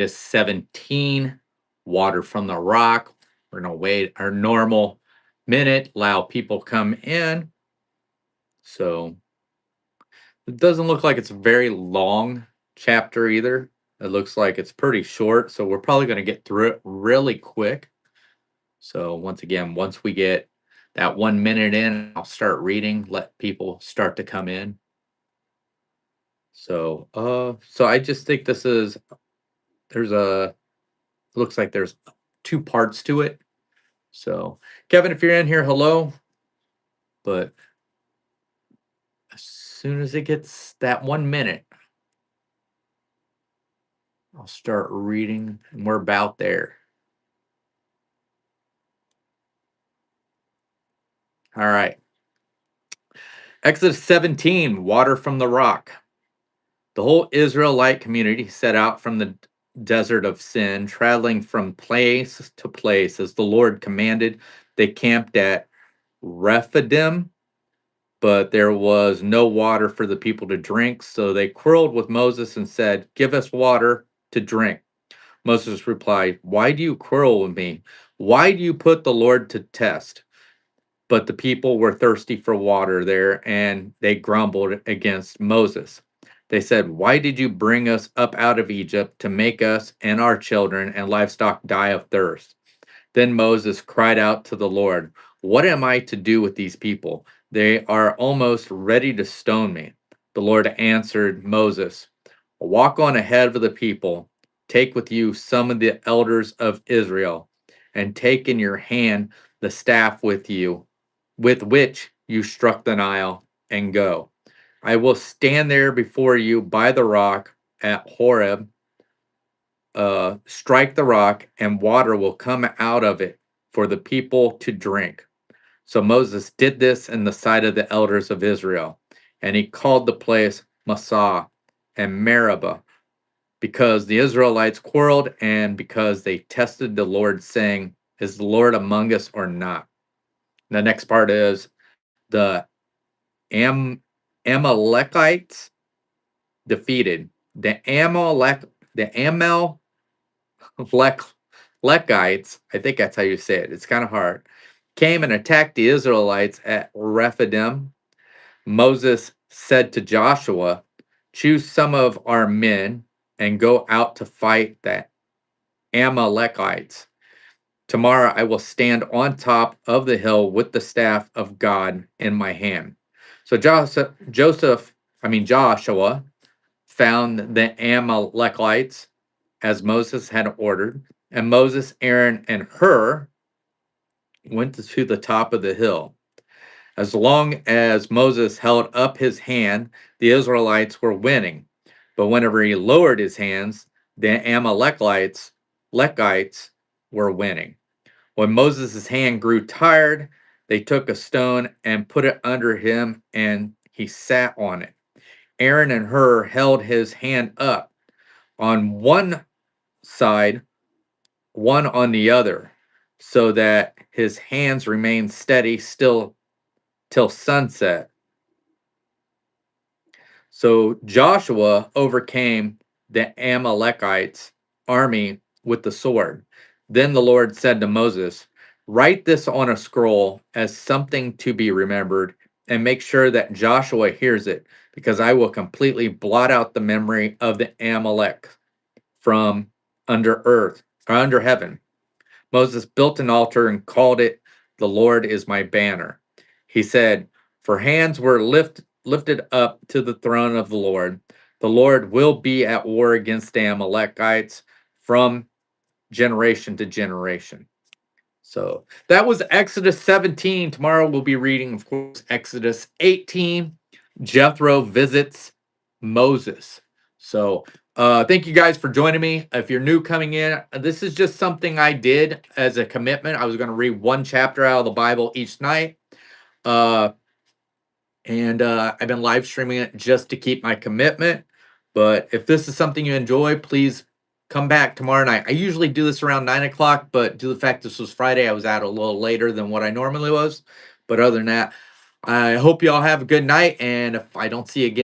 is 17, water from the rock. We're going to wait our normal minute, allow people come in. So it doesn't look like it's a very long chapter either. It looks like it's pretty short. So we're probably going to get through it really quick. So once again, once we get that 1 minute in, I'll start reading, let people start to come in. So I just think there's a looks like there's two parts to it. So Kevin, if you're in here, hello. But as soon as it gets that 1 minute, I'll start reading and we're about there. All right. Exodus 17, water from the rock. The whole Israelite community set out from the desert of Sin, traveling from place to place as the Lord commanded. They camped at Rephidim, but there was no water for the people to drink. So they quarreled with Moses and said, "Give us water to drink." Moses replied, "Why do you quarrel with me? Why do you put the Lord to test?" But the people were thirsty for water there, and they grumbled against Moses. They said, "Why did you bring us up out of Egypt to make us and our children and livestock die of thirst?" Then Moses cried out to the Lord, "What am I to do with these people? They are almost ready to stone me." The Lord answered Moses, "Walk on ahead of the people. Take with you some of the elders of Israel, and take in your hand the staff with which you struck the Nile, and go. I will stand there before you by the rock at Horeb. Strike the rock, and water will come out of it for the people to drink." So Moses did this in the sight of the elders of Israel, and he called the place Massah and Meribah, because the Israelites quarreled and because they tested the Lord, saying, "Is the Lord among us or not?" The next part is the Am- Amalekites defeated. The Amalekites, I think that's how you say it. It's kind of hard. Came and attacked the Israelites at Rephidim. Moses said to Joshua, "Choose some of our men and go out to fight the Amalekites. Tomorrow I will stand on top of the hill with the staff of God in my hand." So Joshua found the Amalekites as Moses had ordered, and Moses, Aaron, and Hur went to the top of the hill. As long as Moses held up his hand, the Israelites were winning. But whenever he lowered his hands, the Amalekites were winning. When Moses' hand grew tired, they took a stone and put it under him, and he sat on it. Aaron and Hur held his hand up on one side, one on the other, so that his hands remained steady still till sunset. So Joshua overcame the Amalekites' army with the sword. Then the Lord said to Moses, "Write this on a scroll as something to be remembered, and make sure that Joshua hears it, because I will completely blot out the memory of the Amalek from under earth or under heaven." Moses built an altar and called it, "The Lord is my banner." He said, "For hands were lifted up to the throne of the Lord. The Lord will be at war against the Amalekites from generation to generation." So that was Exodus 17. Tomorrow we'll be reading, of course, Exodus 18. Jethro visits Moses. So thank you guys for joining me. If you're new coming in, this is just something I did as a commitment. I was going to read one chapter out of the Bible each night. Uh, and I've been live streaming it just to keep my commitment. But if this is something you enjoy, please come back tomorrow night. I usually do this around 9 o'clock, but due to the fact this was Friday, I was out a little later than what I normally was. But other than that, I hope you all have a good night. And if I don't see you again,